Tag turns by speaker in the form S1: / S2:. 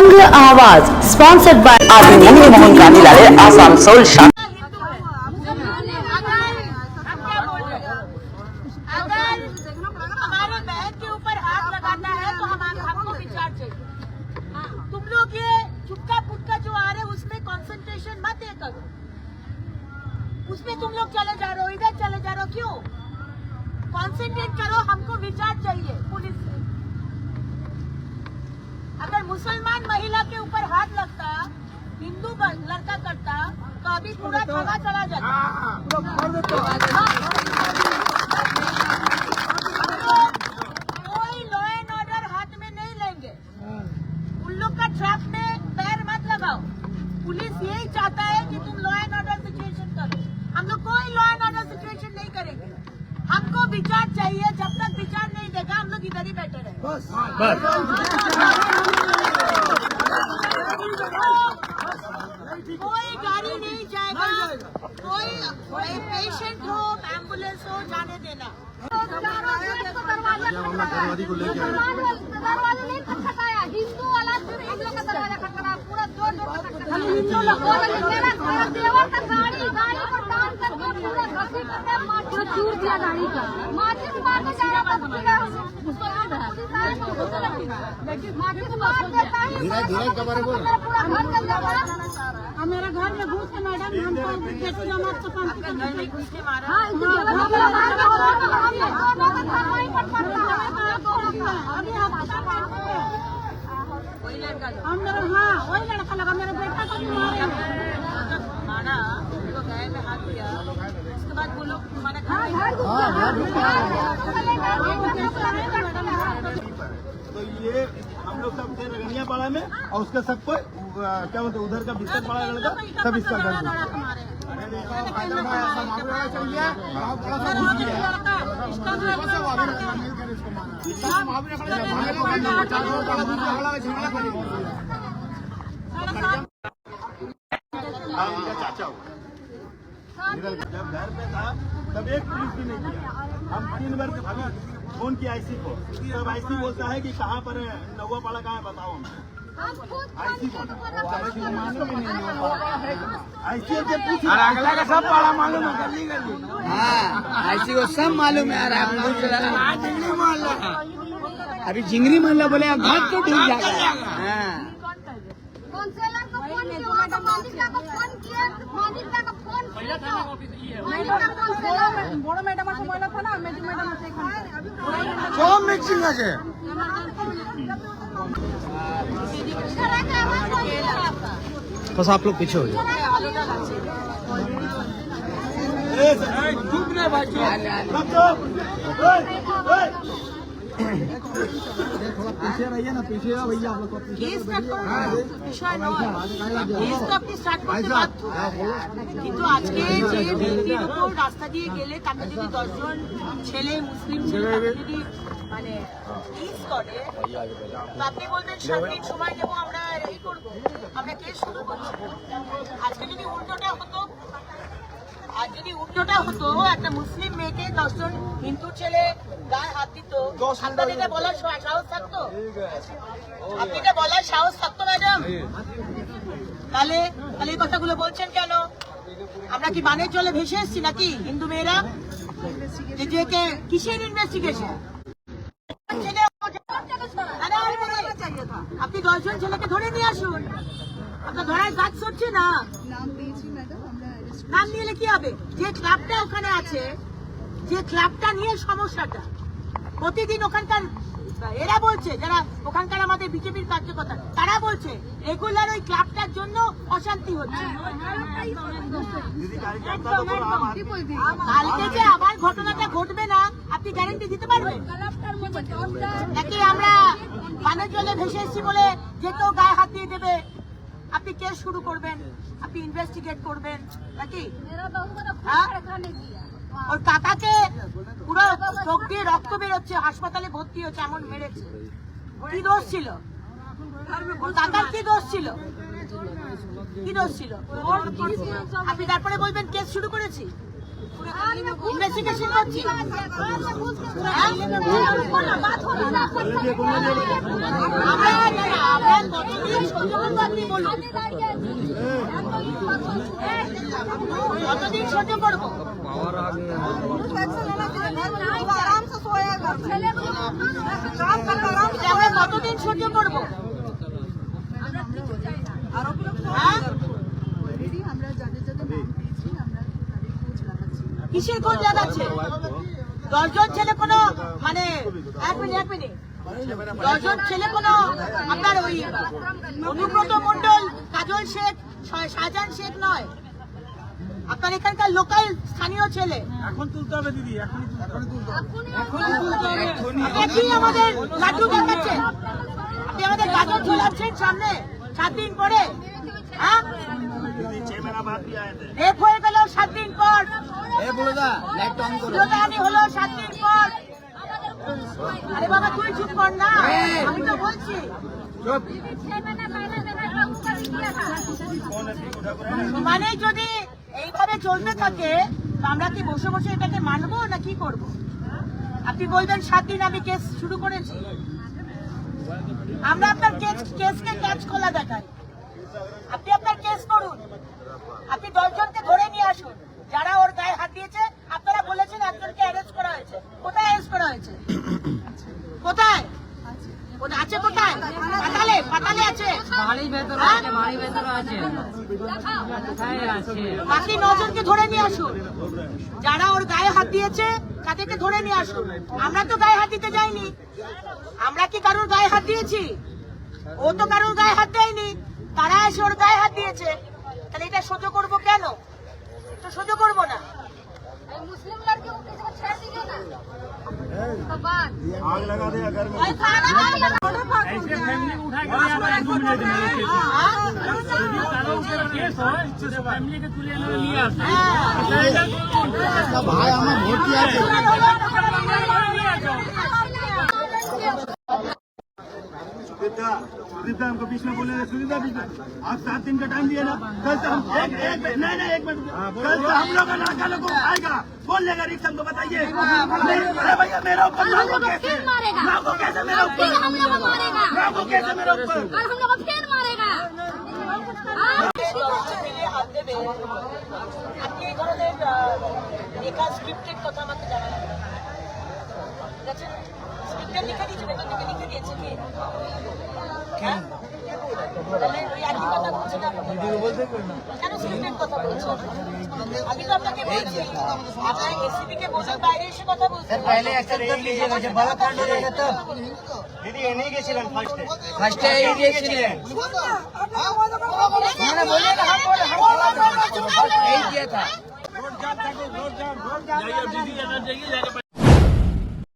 S1: उम्र आवाज sponsored by
S2: आदि मोहन गांधीलालेर आसानसोल
S3: हमारे बहन के ऊपर हाथ लगाना है तो हमको विचार चाहिए। तुम लोग ये चुटका पुटका जो आ रहे उसमें कंसंट्रेशन मत ये करो, उसमें तुम लोग चले जा रहे हो, इधर चले जा रहे हो, क्यों? कंसंट्रेट करो, हमको विचार चाहिए पुलिस से। अगर मुसलमान महिला के ऊपर हाथ लगता, हिंदू लड़का करता तो अभी पूरा थाना चला जाता। कोई लॉ एंड ऑर्डर हाथ में नहीं लेंगे, उन लोग का ट्रैप में पैर मत लगाओ। पुलिस यही चाहता है कि तुम लॉ एंड ऑर्डर सिचुएशन करो, हम लोग कोई लॉ एंड ऑर्डर सिचुएशन नहीं करेंगे। हमको विचार चाहिए, जब तक विचार नहीं देगा हम लोग इधर ही बैठे रहे। कोई गाड़ी नहीं जाएगा, कोई पेशेंट हो, एम्बुलेंस हो, जाने देना।
S4: दरवाजा नहीं खटखटाया, हिंदू वाला हम लोग का दरवाजा खटखटाया, पूरा जोर हिंदू लोग मेरा देवर का गाड़ी पर डाल करके पूरा घसी करके माचिस चूर दिया गाड़ी का, माचिस मार के जा रहा था माचिस मार देता ही पूरा घर जल जाता। मेरा घर में घुस के मैडम हमको वही लड़का लगा, मेरे बेटा को भी
S3: मारा, उनको गए में हाथ दिया, उसके बाद वो लोग तुम्हारे
S5: तो ये हम लोग सब थे रगनिया पाड़ा में, और उसका सबको क्या बोलते उधर का बिस्तर पाड़ा लड़का सब इसका घर चाचा हो। जब घर पे था तब एक पुलिस भी नहीं किया। हम 3 बार फोन किया आईसी को, तब आईसी बोलता है कि कहाँ पर है, नौवा पाड़ा कहाँ है बताओ हमें। आईसी
S6: अगला का सब पाड़ा मालूम है, गली गली। हाँ, आईसी को सब मालूम है। जिंगरी मोहल्ला, अभी जिंगरी मोहल्ला बोले घर तो डूब जाएगा।
S4: काउंसलर को फोन किया, मालिका को फोन किया, मालिका को फोन बड़ो मैडम से बोला था ना, मैडम से
S6: सब मिक्सिंग আছে। बस आप लोग पीछे हो जाओ।
S5: पीछे रहिए ना, पीछे भैया आप लोग
S3: কিন্তু আজকে যে ব্যক্তির উপর রাস্তা দিয়ে গেলে তাকে যদি 10 জন ছেলে মুসলিম ছেলে তাকে যদি মানে ইস করে, আপনি বলবেন 7 দিন সময় নেবো, আমরা এই করবো, আমরা কেস শুরু করবো। আজকে যদি উল্টোটা হতো, আর যদি উল্টোটা হতো, একটা মুসলিম মেয়েকে 10 জন হিন্দু ছেলে গায়ে হাত দিত, আপনাদের এটা বলার সাহস থাকতো? আপনি এটা বলার সাহস থাকতো ম্যাডাম? তাহলে এই কথাগুলো বলছেন কেন? আমরা কি বানের জলে ভেসে এসছি নাকি হিন্দু মেয়েরা? যে কিসের ইনভেস্টিগেশন? আপনি 10 জন ছেলেকে ধরে নিয়ে আসুন, আপনার ধরার কাজ করছে না। নাম নিয়ে কি হবে? যে ক্লাবটা ওখানে আছে, যে ক্লাবটা নিয়ে সমস্যাটা, প্রতিদিন ওখানকার এরা বলছে, যারা ওখানকার আমাদের বিজেপির কার্যকর্তা, তারা বলছে রেগুলার ওই ক্লাবটার জন্য অশান্তি হচ্ছে। কালকে যে আবার ঘটনাটা ঘটবে না, আপনি গ্যারেন্টি দিতে পারবেন নাকি? আমরা পানের জলে ভেসে এসেছি বলে যে কেউ গায়ে হাত দিয়ে দেবে, আপনি কেস শুরু করবেন, আপনি ইনভেস্টিগেট করবেন নাকি? ওর কাকাকে পুরো চোখ দিয়ে রক্ত বেরোচ্ছে, হাসপাতালে ভর্তি হচ্ছে, এমন মেরেছে। কি দোষ ছিল ওর কাকার? কি দোষ ছিল? কি দোষ ছিল? আপনি তারপরে বলবেন কেস শুরু করেছি, ইনভেস্টিগেশন করছি। আমরা কতদিন সহ্য করবো আপনি বলুন, কতদিন সহ্য করবো?
S4: आराम से सोएगा काम करता आराम से
S3: আমরা কতদিন সহ্য করবো? হ্যাঁ? কিসের খোঁজ লাগাচ্ছে? 10 জন ছেলে কোনো মানে এক মিনিট 10 জন ছেলে কোনো আপনার ওই অনুব্রত মণ্ডল, কাজল শেখ, শাহজাহান শেখ নয়, আপনার এখানকার লোকাল স্থানীয় ছেলে।
S5: এখন তুলতে হবে দিদি,
S3: আপনি আমাদের লাড্ডু দেখাচ্ছেন, আপনি আমাদের গাজর ঝোলাচ্ছেন সামনে 7 দিন পরে। হ্যাঁ, রেপ হয়ে গেল 7 দিন পর, আমি হলো 7 দিন পর। আরে বাবা তুই চুপ কর না, আমি তো বলছি। মানে যদি এইভাবে চলতে থাকে তো আমরা কি বসে বসে এটাকে মানবো না কি করব? আপনি বলবেন 7 দিন আমি কেস শুরু করেছি, আমরা আপনার কেসকে ক্যাচ খোলা দেখাই, আপনি আপনার কেস করুন, আপনি 10 জনকে ধরে নিয়ে আসুন যারা ওর গায়ে হাত দিয়েছে। আপনারা বলেছেন একজনকে অ্যারেস্ট করা হয়েছে, কোথায় অ্যারেস্ট করা হয়েছে? কোথায় আছে? কোথায়? পাতালে আছে, বাকি 9 জনকে ধরে নিয়ে আসুন যারা ওর গায়ে হাত দিয়েছে, তাদেরকে ধরে নিয়ে আসুন। আমরা তো গায়ে হাত দিতে যাইনি, আমরা কি কারোর গায়ে হাত দিয়েছি? ও তো কারোর গায়ে হাত দেয়নি, তারা এসে ওর গায়ে হাত দিয়েছে। তাহলে এটা সহ্য করবো কেন? তো সহ্য করবো না।
S4: मुस्लिम लड़कियों को किसी को छेड़ दीजिए ना तो बात
S5: आग लगा दिया घर में।
S6: ভাই আমার ভর্তি আছে
S5: सुनीता हमको बीच में बोले सुनीता बीच में आप 7 दिन का टाइम दिए ना, कल से हम एक मिनट कल से हम लोग का लड़का लोग को आएगा, कौन लेगा रिक्स हमको बताइए। अरे भैया मेरा ऊपर नागो कैसे मेरा ऊपर,
S4: हम लोग को मारेगा,
S5: नागो कैसे मेरा ऊपर।
S4: और हम लोग को फिर मारेगा।
S3: আপনি এই ধরনের লেখা স্ক্রিপ্টেড কথা আমাকে জানালেন, ঠিক আছে? স্ক্রিপ্টেড লিখে দিয়েছেন, এখান থেকে লিখে দিয়েছে কি? হ্যাঁ? তাহলে ওই একই কথা বলছেন আপনি। কেন স্ক্রিপ্টেড কথা বলছেন? আমি তো আপনাকে বলছি, আপনার এসিপি কে বসে বাইরে এসে কথা বলছেন।
S5: दीदी ये नहीं গেছিলেন
S6: ফার্স্টে এই দিয়েছিলেন এই দিয়া था
S5: रोड जाम,